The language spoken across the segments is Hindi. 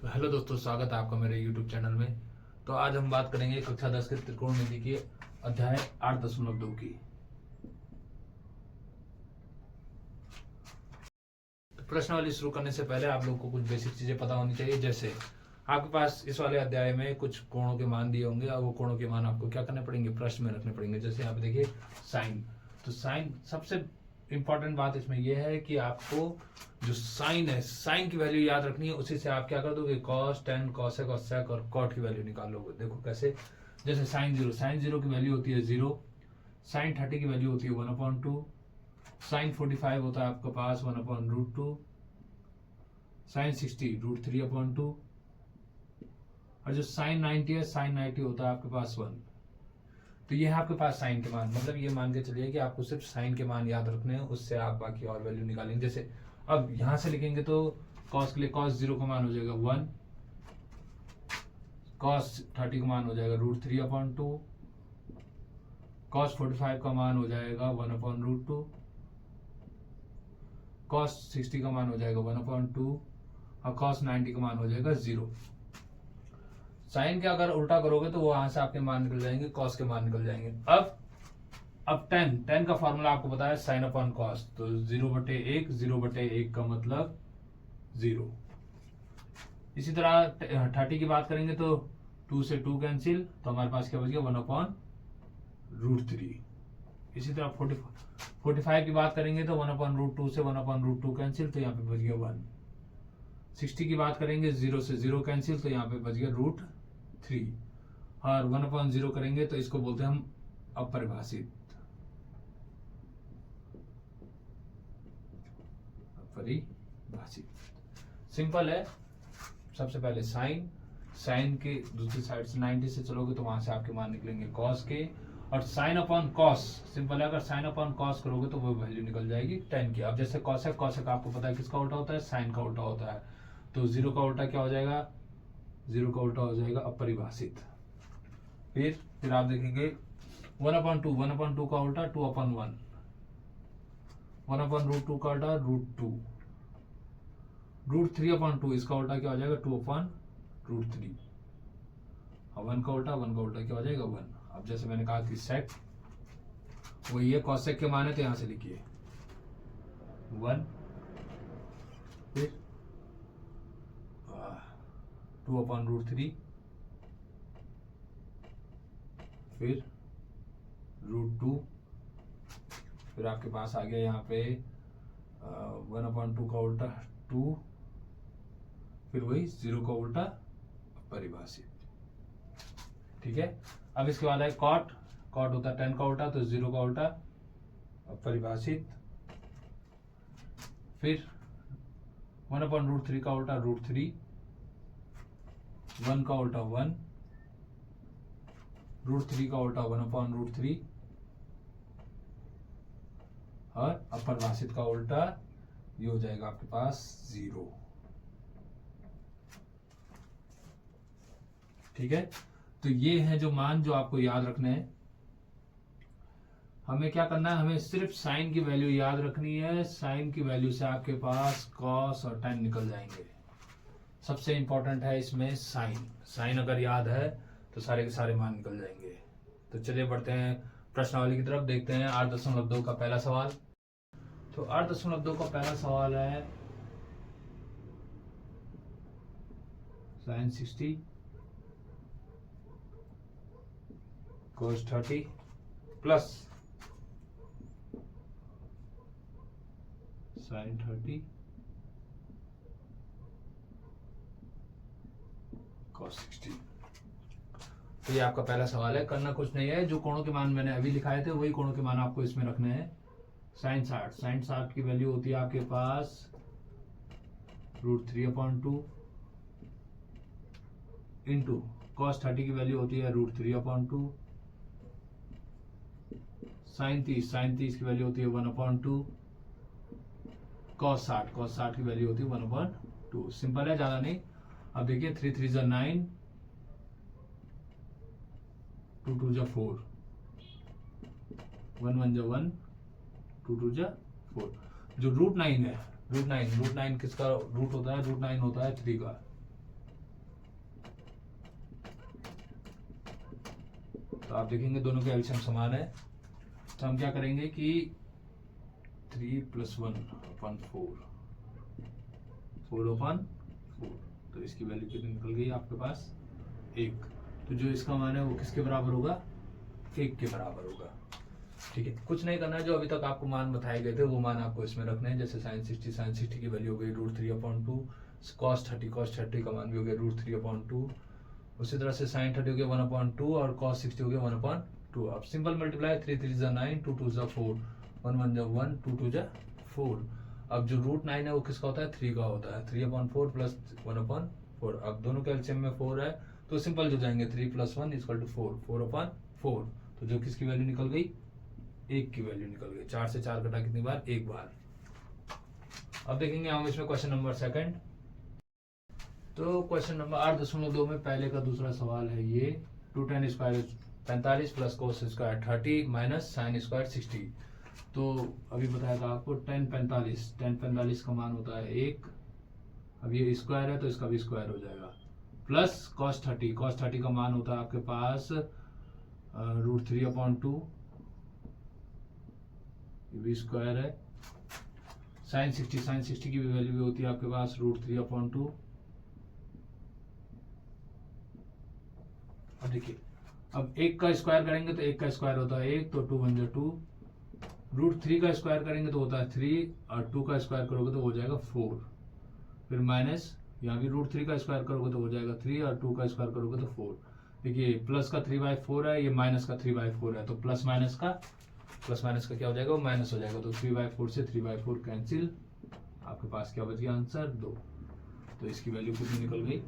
तो हेलो दोस्तों, स्वागत है आपका मेरे YouTube चैनल में। तो आज हम बात करेंगे कक्षा 10 के त्रिकोणमिति के अध्याय 8.2 की। तो प्रश्नावली शुरू करने से पहले आप लोगों को कुछ बेसिक चीजें पता होनी चाहिए। जैसे आपके पास इस वाले अध्याय में कुछ कोणों के मान दिए होंगे और वो कोणों के मान आपको क्या करने पड़ेंगे, प्रश्न में रखने पड़ेंगे। जैसे यहाँ पे देखिए साइन, तो साइन सबसे इंपॉर्टेंट बात इसमें यह है कि आपको जो साइन है, साइन की वैल्यू याद रखनी है। उसी से आप क्या कर दोगे, कॉस, टेन, कॉसेक और सेक और कॉट की वैल्यू निकाल लोगे। देखो कैसे, जैसे साइन जीरो की वैल्यू होती है 0, साइन 30 की वैल्यू होती है 1/2, साइन 45 होता है आपके पास 1/√2, साइन 60 √3/2 और जो साइन 90 है, साइन 90 होता है आपके पास 1। तो ये है आपके पास साइन के मान। मतलब ये मान के चलिए कि आपको सिर्फ साइन के मान याद रखने हैं, उससे आप बाकी और वैल्यू निकालेंगे। जैसे अब यहां से लिखेंगे तो कॉस के लिए कॉस 0 का मान हो जाएगा 1, कॉस 30 का मान हो जाएगा √3/2, कॉस 45 का मान हो जाएगा 1/√2, कॉस 60 का मान हो जाएगा 1/2 और कॉस 90 का मान हो जाएगा 0। साइन के अगर उल्टा करोगे तो वहां से आपके मान निकल जाएंगे, कॉस के मान निकल जाएंगे। अब टेन का फॉर्मूला आपको पता है, साइन अपॉन कॉस। तो 0/1, 0/1 का मतलब 0। इसी तरह 30 की बात करेंगे तो 2 से 2 कैंसिल, तो हमारे पास क्या बच गया 1/√3। इसी तरह 45 की बात करेंगे तो 1/√2 से 1/√2 कैंसिल, तो यहाँ पे बच गया 1। 60 की बात करेंगे 0 से 0 कैंसिल, तो यहाँ पे बच गया √3 और 1/0 करेंगे तो इसको बोलते हैं हम अपरिभाषित। सिंपल है। सबसे पहले साइन के दूसरी साइड से 90 से चलोगे तो वहां से आपके मान निकलेंगे कॉस के, और साइन अपॉन कॉस सिंपल है, अगर साइन अपॉन कॉस करोगे तो वो वैल्यू निकल जाएगी टेन की। अब जैसे कॉसेक आपको पता है किसका उल्टा होता है, साइन का उल्टा होता है। तो 0 का उल्टा क्या हो जाएगा, 0 का उल्टा हो जाएगा अपरिभाषित। फिर आप देखेंगे 1/2 का उल्टा 2/1, 1/√2 का उल्टा √2, √3/2 इसका उल्टा क्या हो जाएगा 2/√3 और 1 का उल्टा क्या हो जाएगा 1। अब जैसे मैंने कहा कि सेक वही है, कॉसेक के मान है तो यहां से लिखिए 1, फिर 2/√3, फिर √2, फिर आपके पास आ गया यहाँ पे 1/2 का उल्टा 2, फिर वही 0 का उल्टा परिभाषित। ठीक है। अब इसके बाद है कॉट होता है 10 का उल्टा, तो 0 का उल्टा परिभाषित। फिर 1/√3 का उल्टा √3, 1 का उल्टा 1, √3 का उल्टा 1/√3 और अपरिभाषित का उल्टा ये हो जाएगा आपके पास 0। ठीक है। तो ये है जो मान जो आपको याद रखने हैं। हमें क्या करना है, हमें सिर्फ साइन की वैल्यू याद रखनी है। साइन की वैल्यू से आपके पास कॉस और टेन निकल जाएंगे। सबसे इंपॉर्टेंट है इसमें साइन अगर याद है तो सारे के सारे मान निकल जाएंगे। तो चलिए बढ़ते हैं प्रश्नावली की तरफ, देखते हैं 8.2 का पहला सवाल। तो 8.2 का पहला सवाल है sine 60 cos 30 plus sine 30 cos 60। तो ये आपका पहला सवाल है। करना कुछ नहीं है, जो कोणों के मान मैंने अभी लिखाए थे वही कोणों के मान आपको इसमें रखने हैं। साइन 60 की वैल्यू होती है आपके पास √3/2 इंटू cos 30 की वैल्यू होती है √3/2, साइन 30 की वैल्यू होती है 1/2, cos 60 की वैल्यू होती है 1/2। सिंपल है, ज्यादा नहीं। अब देखिए 3 3 जा 9, 2 2 जा 4, 1 1 जा 1, 2 2 जा 4। जो √9 है, √9 किसका रूट होता है, √9 होता है 3 का। तो आप देखेंगे दोनों के एलसीएम समान है, तो हम क्या करेंगे कि 3 + 1 / 4 तो इसकी वैल्यू कितनी निकल गई आपके पास 1। तो जो इसका मान है वो किसके बराबर होगा 1 के बराबर होगा। ठीक है, कुछ नहीं करना है, जो अभी तक आपको मान बताए गए थे वो मान आपको इसमें रखने हैं। जैसे sin 60 की वैल्यू हो गई √3/2, cos 30 का मान भी हो गया √3/2, उसी तरह से sin 30 हो गया 1/2 और cos 60 हो गया 1/2। अब सिंपल मल्टीप्लाई 3 × 3 = 9, 2 × 2 = 4, 1 × 1 = 1, 2 × 2 = 4। अब जो √9 है वो किसका होता है 3 का होता है, 3/4 + 1/4। अब दोनों के एलसीएम में 4 है तो सिंपल जो जाएंगे 3 + 1 = 4, 4/4। तो जो किसकी वैल्यू निकल गई 1 की वैल्यू निकल गई। 4 से 4 कटा कितनी बार 1 बार। अब देखेंगे हम इसमें क्वेश्चन नंबर 2। तो क्वेश्चन नंबर 8.2 में पहले का दूसरा सवाल है ये 2 tan² 45 + cos² 30 - sin² 60। तो अभी बताया था आपको tan 45 का मान होता है 1। अब ये स्क्वायर है तो इसका भी स्क्वायर हो जाएगा, प्लस cos 30 का मान होता है आपके पास √3/2, ये भी स्क्वायर है। sin 60 की भी वैल्यू भी होती है आपके पास √3/2। अब देखिए, अब 1 का स्क्वायर करेंगे तो 1 का स्क्वायर होता है 1, तो 2 × 1 = 2। √3 का स्क्वायर करेंगे तो होता है 3, और 2 का स्क्वायर करोगे तो हो जाएगा 4। फिर माइनस यहाँ भी √3 का स्क्वायर करोगे तो हो जाएगा 3, और 2 का स्क्वायर करोगे तो 4। देखिए प्लस का 3/4 है, ये माइनस का 3/4 है, तो प्लस माइनस का क्या हो जाएगा वो माइनस हो जाएगा। तो 3/4 से 3/4 कैंसिल, आपके पास क्या बच गया आंसर 2। तो इसकी वैल्यू कितनी निकल गई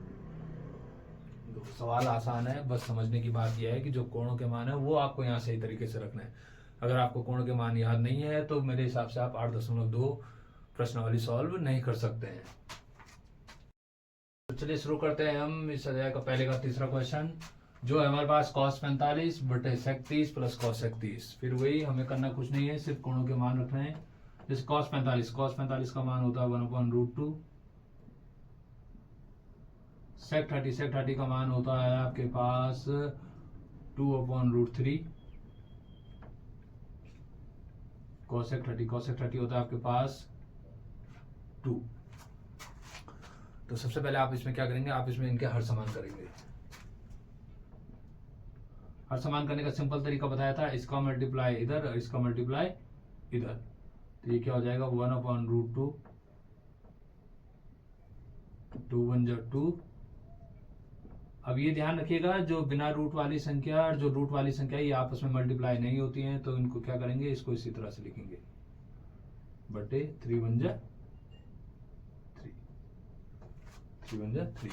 2। सवाल आसान है, बस समझने की बात यह है कि जो कोणों के मान है वो आपको यहाँ सही तरीके से रखना है। अगर आपको कोणों के मान याद नहीं है तो मेरे हिसाब से आप 8.2 प्रश्नावली सॉल्व नहीं कर सकते हैं। तो चलिए शुरू करते हैं हम इस अध्याय का पहले का तीसरा क्वेश्चन, जो है हमारे पास cos 45 / sec 30 + cos 30। फिर वही हमें करना कुछ नहीं है, सिर्फ कोणों के मान रखने हैं। जैसे cos 45 का मान होता है 1/√2, sec 30 का मान होता है आपके पास 2/√3, cosec 30 होता है आपके पास 2। तो सबसे पहले आप इसमें क्या करेंगे, आप इसमें इनके हर समान करेंगे। हर समान करने का सिंपल तरीका बताया था, इसका मल्टीप्लाई इधर और इसका मल्टीप्लाई इधर, तो ये क्या हो जाएगा 1/√2, 2 × 1 = 2। अब ये ध्यान रखिएगा, जो बिना रूट वाली संख्या और जो रूट वाली संख्या ये आपस में मल्टीप्लाई नहीं होती हैं, तो इनको क्या करेंगे, इसको इसी तरह से लिखेंगे बटे 3 × 1 = 3।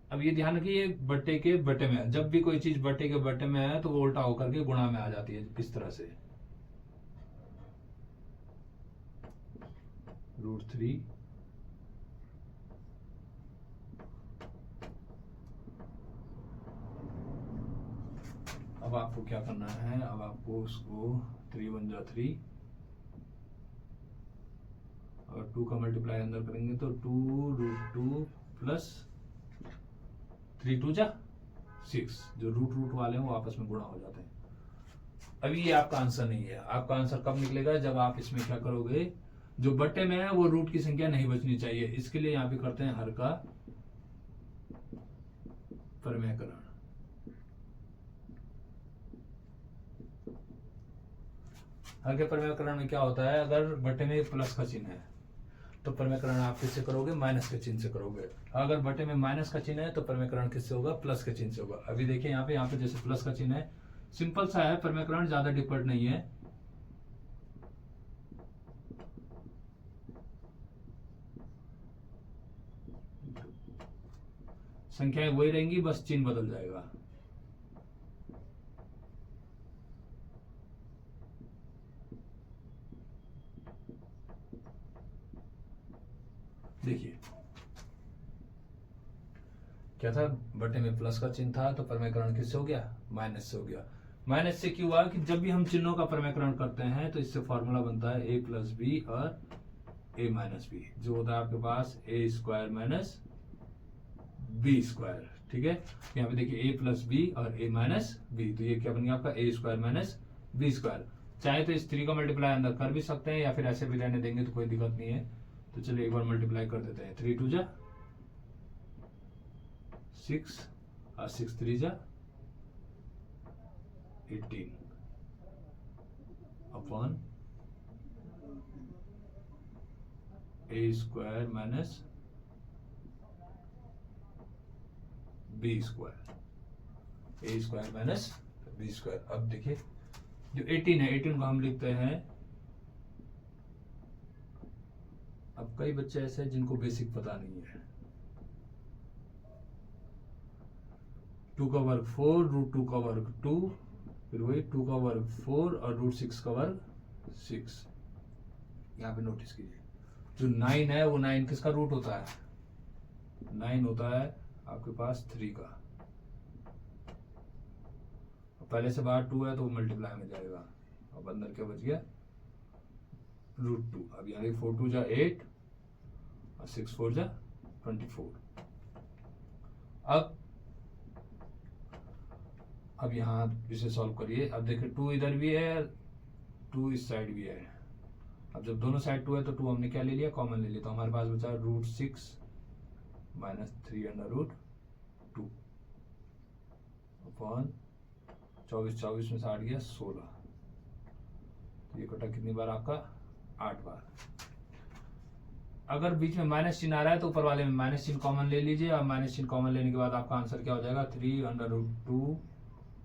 अब ये ध्यान रखिए, बट्टे के बट्टे में, जब भी कोई चीज बट्टे के बट्टे में है तो वो उल्टा होकर के गुणा में आ जाती है इस तरह से। √3 अब आपको क्या करना है, अब आपको उसको 3 × 1 = 3 और 2 का मल्टीप्लाई अंदर करेंगे तो 2√2 + 3 × 2 = 6। जो रूट वाले हैं वो आपस में गुणा हो जाते हैं। अभी ये आपका आंसर नहीं है। आपका आंसर कब निकलेगा, जब आप इसमें क्या करोगे, जो बट्टे में है वो रूट की संख्या नहीं बचनी चाहिए। इसके लिए यहाँ पे करते हैं हर का परमेयकरण। हर के परमेयकरण में क्या होता है, अगर बट्टे में प्लस का चिन्ह है तो परमेयकरण आप किससे करोगे, माइनस के चिन्ह से करोगे। अगर बटे में माइनस का चिन्ह है तो परमेयकरण किससे होगा, प्लस के चिन्ह से होगा। अभी देखिए यहाँ पे जैसे प्लस का चिन्ह है, सिंपल सा है परमेयकरण, ज्यादा डिफिकल्ट नहीं है। संख्याएं वही रहेंगी, बस चिन्ह बदल जाएगा। देखिए क्या था, बटे में प्लस का चिन्ह था तो परमेयकरण किससे हो गया, माइनस से हो गया। माइनस से क्यों हुआ, कि जब भी हम चिन्हों का परमेयकरण करते हैं तो इससे फॉर्मूला बनता है a + b और a - b, जो होता है आपके पास a² - b²। ठीक है। यहाँ पे देखिए ए प्लस बी और ए माइनस बी, तो ये क्या बन गया आपका ए स्क्वायर माइनस बी स्क्वायर। चाहे तो इस 3 का मल्टीप्लाई अंदर कर भी सकते हैं या फिर ऐसे भी रहने देंगे तो कोई दिक्कत नहीं है। तो चलिए एक बार मल्टीप्लाई कर देते हैं। 3 2 जा 6 और 6 3 जा 18 अपॉन ए स्क्वायर माइनस बी स्क्वायर, ए स्क्वायर माइनस बी स्क्वायर। अब देखिए जो 18 है, 18 को हम लिखते हैं, अब कई बच्चे ऐसे हैं जिनको बेसिक पता नहीं है। 2 का वर्ग 4, √2 का वर्ग 2, फिर वही 2 का वर्ग 4 और √6 का वर्ग 6। यहाँ पे नोटिस कीजिए जो 9 है वो 9 किसका रूट होता है? 9 होता है आपके पास 3 का। पहले से बाहर 2 है तो मल्टीप्लाई में जाएगा। अब अंदर क्या बच गया? √2। अब यहाँ 4 2 जा 8 और 6 4 जा 24। अब यहाँ इसे सॉल्व करिए। अब देखिए 2 इधर भी है, 2 इस साइड भी है। अब जब दोनों साइड 2 है तो 2 हमने क्या ले लिया? कॉमन ले लिया। तो हमारे पास बचा √6 माइनस 3√2 अपॉन 24 में से 8 गया 16। तो ये कटा कितनी बार आपका? 8 बार। अगर बीच में माइनस चिन्ह आ रहा है तो ऊपर वाले में माइनस चिन्ह कॉमन ले लीजिए। और माइनस चिन्ह कॉमन लेने के बाद आपका आंसर क्या हो जाएगा? 3√2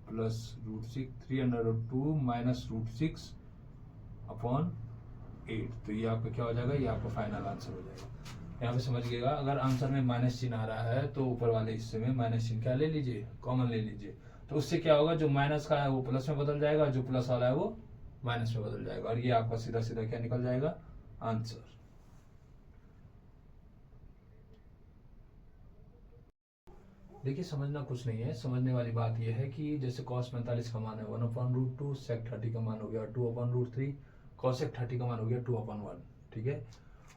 प्लस √6, 3√2 माइनस √6 अपॉन 8। तो ये आपका क्या हो जाएगा? ये आपका फाइनल आंसर हो जाएगा। यहाँ पे समझिएगा, अगर आंसर में माइनस चिन्ह आ रहा है तो ऊपर वाले हिस्से में माइनस चिन्ह क्या ले लीजिए? कॉमन ले लीजिए। तो उससे क्या होगा? जो माइनस का है वो प्लस में बदल जाएगा, जो प्लस वाला है वो माइनस में बदल जाएगा, और ये आपका सीधा सीधा क्या निकल जाएगा? आंसर। देखिए समझना कुछ नहीं है, समझने वाली बात यह है कि जैसे cos 45 का मान है 1/√2, sec 30 का मान हो गया 2/√3, cosec 30 का मान हो गया 2/1। ठीक है।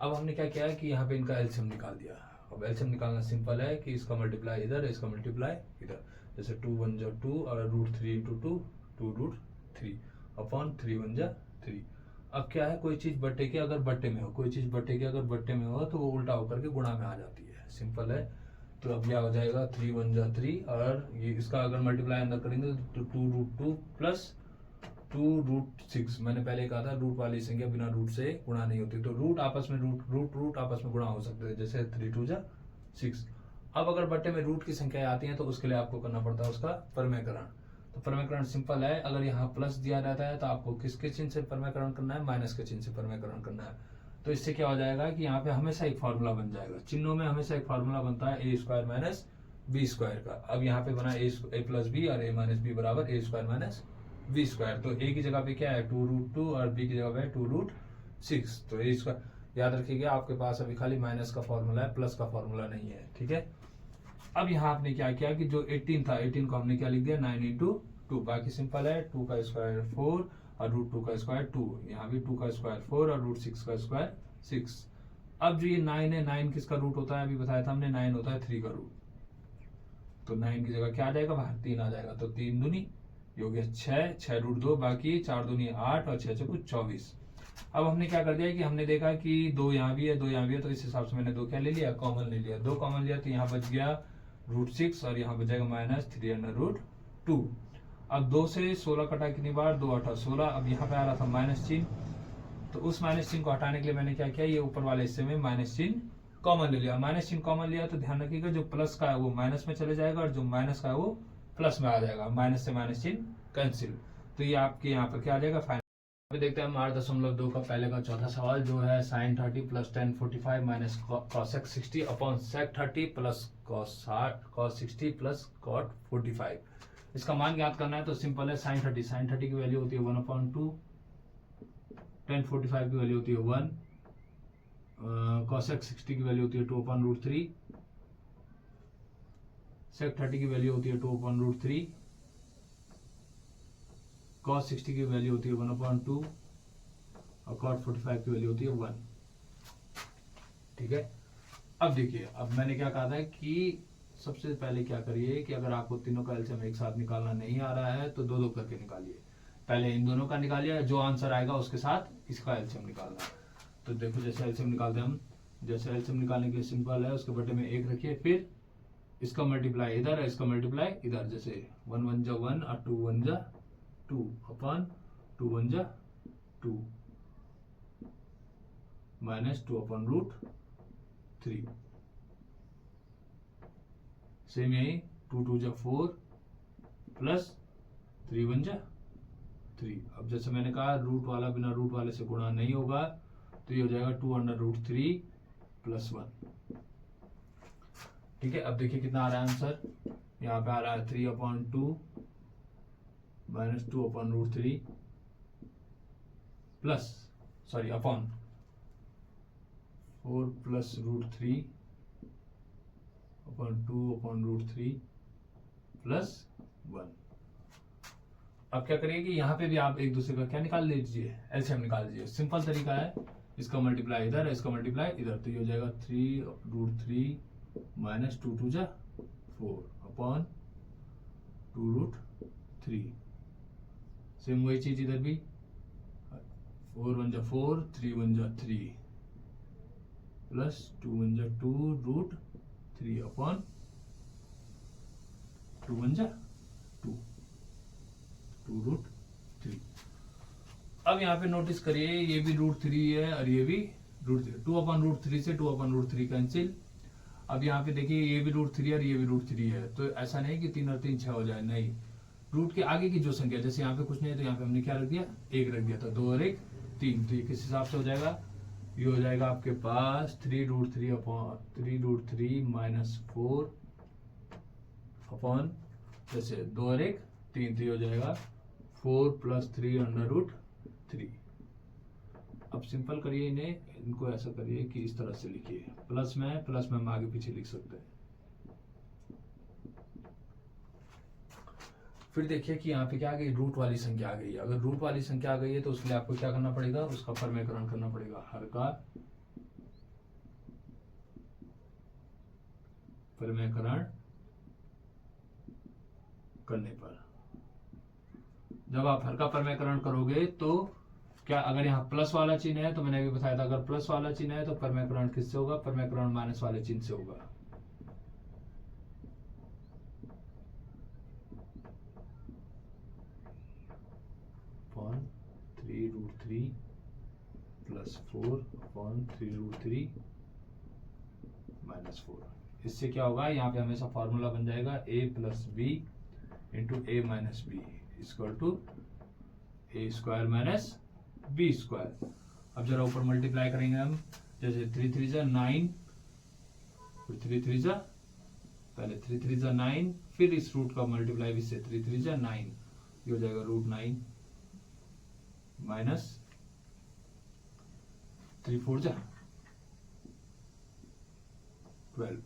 अब हमने क्या किया है कि यहाँ पे इनका एलसीएम निकाल दिया। अब एलसीएम निकालना सिंपल है कि इसका मल्टीप्लाई इधर, इसका मल्टीप्लाई इधर। जैसे 2 1 जा 2 और √3 × 2 2√3 अपॉन 3 1 जा 3। अब क्या है, कोई चीज बट्टे की अगर बट्टे में हो, कोई चीज बट्टे की अगर बट्टे में हो तो वो उल्टा होकर के गुणा में आ जाती है। सिंपल है। तो अब क्या हो जाएगा? 3 1 जा 3 और ये इसका अगर मल्टीप्लाई अंदर करेंगे तो 2√2 प्लस 2√6। मैंने पहले कहा था रूट वाली संख्या बिना रूट से गुणा नहीं होती, तो रूट आपस में रूट आपस में गुणा हो सकते हैं। जैसे 3 2 जा 6। अब अगर बट्टे में रूट की संख्याएं आती हैं तो उसके लिए आपको करना पड़ता है उसका परमेकरण। तो परमेकरण सिंपल है, अगर यहाँ प्लस दिया रहता है तो आपको किसके चिन्ह से परमेकरण करना है? माइनस के चिन्ह से परमेकरण करना है। तो इससे क्या हो जाएगा कि यहाँ पे हमेशा एक फार्मूला बन जाएगा। चिन्हों में हमेशा एक फार्मूला बनता है ए स्क्वायर माइनस बी स्क्वायर का। अब यहाँ पे बना ए प्लस बी और ए माइनस बी बराबर ए स्क्वायर माइनस बी स्क्वायर। तो ए की जगह पे क्या है? 2√2 और बी की जगह पे 2√6। तो ए स्क्वायर याद रखिएगा, आपके पास अभी खाली माइनस का फॉर्मूला है, प्लस का फॉर्मूला नहीं है। ठीक है। अब यहाँ आपने क्या किया कि जो 18 था, 18 को हमने क्या लिख दिया? 9 × 2। बाकी सिंपल है, 2 का स्क्वायर 4 और √2 का स्क्वायर 2। यहाँ भी 2 का स्क्वायर 4 और √6 का स्क्वायर 6। अब जो ये 9 है, 9 किसका रूट होता है? अभी बताया था हमने, 9 होता है 3 का रूट। तो 9 की जगह क्या आ जाएगा? बाहर 3 आ जाएगा। तो 3 दूनी ये हो गया 6, 6 √2, बाकी 4 दूनी 8 और 6 6 कुछ 24। अब हमने क्या कर दिया कि हमने देखा कि 2 यहाँ भी है, 2 यहाँ भी है, तो इस हिसाब से मैंने 2 क्या ले लिया? कॉमन ले लिया। 2 कॉमन लिया तो यहाँ बच गया √6 और यहाँ बच जाएगा माइनस 3√2। अब 2 से 16 कटा कितनी बार? 2 8 16। अब यहाँ पे आ रहा था माइनस चिन्ह, तो उस माइनस चिन्ह को हटाने के लिए मैंने क्या किया? ये ऊपर वाले हिस्से में माइनस चिन्ह कॉमन ले लिया। माइनस चिन्ह कॉमन लिया तो ध्यान रखिएगा, जो प्लस का है वो माइनस में चले जाएगा और जो माइनस का है वो प्लस में आ जाएगा। माइनस से माइनस चिन्ह कैंसिल। तो ये आपके यहाँ पर क्या आ जाएगा? फाइनल। अभी देखते हैं हम 8.2 का पहले का चौथा सवाल, जो है sin 30 plus tan 45 minus cosec 60 upon sec 30 plus cos 60 plus cot 45। इसका मान ज्ञात करना है तो सिंपल है। sin 30 की वैल्यू होती है 1/2, tan 45 की वैल्यू होती है 1, cosec 60 की वैल्यू होती है 2/√3, sec 30 की वैल्यू होती है 2/√3, cos 60 की वैल्यू होती है 1/2 और cot 45 की वैल्यू होती है 1। ठीक है। अब देखिए, अब मैंने क्या कहा था कि सबसे पहले क्या करिए कि अगर आपको तीनों का एलसीएम एक साथ निकालना नहीं आ रहा है तो दो दो करके निकालिए। पहले इन दोनों का निकालिए, जो आंसर आएगा उसके साथ इसका एलसीएम निकालना है। तो देखो जैसे एलसीएम निकालते हैं हम, जैसे एलसीएम निकालने के लिए सिंपल है, उसके बटे में 1 रखिए, फिर इसका मल्टीप्लाई इधर है, इसका मल्टीप्लाई इधर, जैसे 1 1 जा 1 और 2 1 जा 2 अपॉन 2 1 जा 2 माइनस 2 अपॉन रूट 3। सेम यही 2 2 जा 4 प्लस 3 1 जा 3। अब जैसे मैंने कहा रूट वाला बिना रूट वाले से गुणा नहीं होगा, तो ये हो जाएगा 2 अंडर रूट 3 प्लस 1। ठीक है, अब देखिए कितना आ रहा है आंसर, यहाँ पे आ रहा है 3 upon 2 minus 2 upon root 3 plus sorry upon 4 plus root 3 upon 2 upon root 3 plus 1। अब क्या करिए कि यहाँ पे भी आप एक दूसरे का क्या निकाल लीजिए, एलसीएम निकाल लीजिए। सिंपल तरीका है, इसका मल्टीप्लाई इधर है, इसका मल्टीप्लाई इधर, तो ये हो जाएगा 3 रूट 3 माइनस 2 2 जा 4 अपॉन 2 रूट 3। सेम वही चीज इधर भी, 4 1 जा 4 3 1 जा 3 प्लस 2 1 जा 2 रूट 3 अपॉन 2 1 जा 2 रूट 3। अब यहाँ पे नोटिस करिए ये भी रूट 3 है और ये भी रूट 3, 2 अपॉन रूट 3 से 2 अपॉन रूट 3 कैंसिल। अब यहाँ पे देखिए ये भी रूट 3 और ये भी रूट 3 है, तो ऐसा नहीं कि 3 और 3 6 हो जाए, नहीं, रूट के आगे की जो संख्या, जैसे यहाँ पे कुछ नहीं है तो यहाँ पे हमने क्या रख दिया, 1 रख दिया, तो 2 और 1 3। तो ये किस हिसाब से हो जाएगा, ये हो जाएगा आपके पास 3 root 3 upon 3 root 3 minus 4 upon जैसे 2 और 1 3, तो ये हो जाएगा 4 प्लस 3 अंडर रूट 3। अब सिंपल करिए इन्हें, इनको ऐसा करिए कि इस तरह से लिखिए, प्लस में हम आगे पीछे लिख सकते हैं। फिर देखिए कि यहाँ पे क्या आ गई, रूट वाली संख्या आ गई है। अगर रूट वाली संख्या आ गई है तो उसके लिए आपको क्या करना पड़ेगा, उसका परमेयकरण करना पड़ेगा। हर का परमेयकरण करने पर, जब आप हर का परमेयकरण करोगे तो क्या, अगर यहाँ प्लस वाला चिन्ह है तो मैंने अभी बताया था, अगर प्लस वाला चिन्ह है तो परमेयकरण किससे होगा, परमेयकरण माइनस वाले चिन्ह से होगा। Upon 3 root 3 plus 4 upon 3 root 3 minus 4। इससे क्या होगा, यहाँ पे हमेशा फॉर्मूला बन जाएगा a plus B into A minus B equal to A square minus B square. अब जरा ऊपर मल्टीप्लाई करेंगे हम, जैसे 3 3 जा 9, फिर 3 3 जा, पहले 3 3 जा 9, फिर इस रूट का मल्टीप्लाई भी से 3 3 जा 9, ये हो जाएगा रूट 9 माइनस 3 4 जा 12।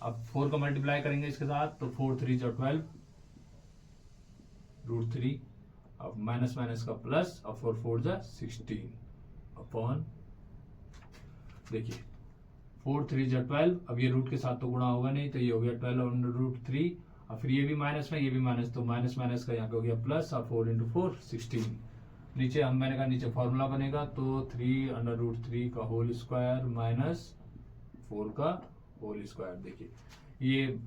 अब 4 का मल्टीप्लाई करेंगे इसके साथ, तो 4 3 जा 12 रूट 3, अब माइनस माइनस का प्लस, और 4 4 जा 16 अपॉन, देखिए 4 3 जा 12, अब ये रूट के साथ तो गुणा होगा नहीं, तो ये हो गया 12 अंडर रूट 3, और फिर ये भी माइनस में, ये भी माइनस, तो माइनस माइनस का यहाँ पे हो गया प्लस, और 4 इंटू 4 16। नीचे हम, मैंने कहा नीचे फॉर्मूला बनेगा, तो 3 अंडर रूट 3 का होल स्क्वायर माइनस 4 का होल स्क्वायर। देखिए ये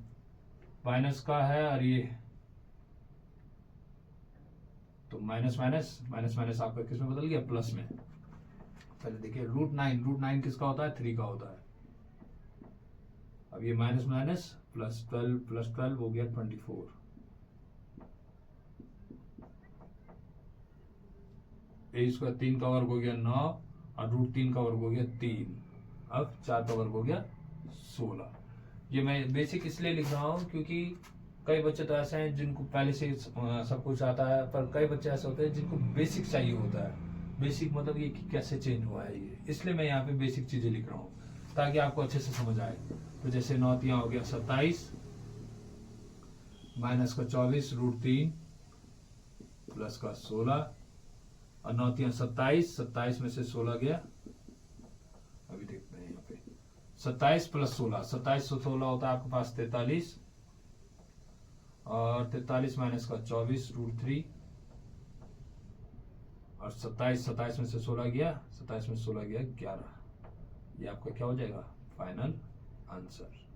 माइनस का है और ये तो माइनस माइनस माइनस माइनस आपका किस में बदल गया, प्लस में। पहले देखिए रूट 9 किसका होता है, 3 का होता है। अब ये माइनस माइनस प्लस 12 हो गया 24। ए स्क्वायर 3 का वर्ग हो गया 9 और रूट 3 का वर्ग हो गया 3। अब 4 का वर्ग हो गया 16। ये मैं बेसिक इसलिए लिख रहा हूं क्योंकि कई बच्चे तो ऐसे हैं जिनको पहले से सब कुछ आता है, पर कई बच्चे ऐसे होते हैं जिनको बेसिक चाहिए होता है। बेसिक मतलब ये कि कैसे चेंज हुआ है ये, इसलिए मैं यहाँ पे बेसिक चीजें लिख रहा हूँ ताकि आपको अच्छे से समझ आए। तो जैसे 9 3 हो गया 27 माइनस का 24 रूट 3 प्लस का 16 और 9 3 27 में से 16 गया, अभी देखते हैं यहाँ पे 27 प्लस 16, 27 से 16 होता है आपके पास 43, और 43 माइनस का 24 √3, और 27 में से 16 गया, 27 में 16 गया 11। ये आपका क्या हो जाएगा फाइनल आंसर।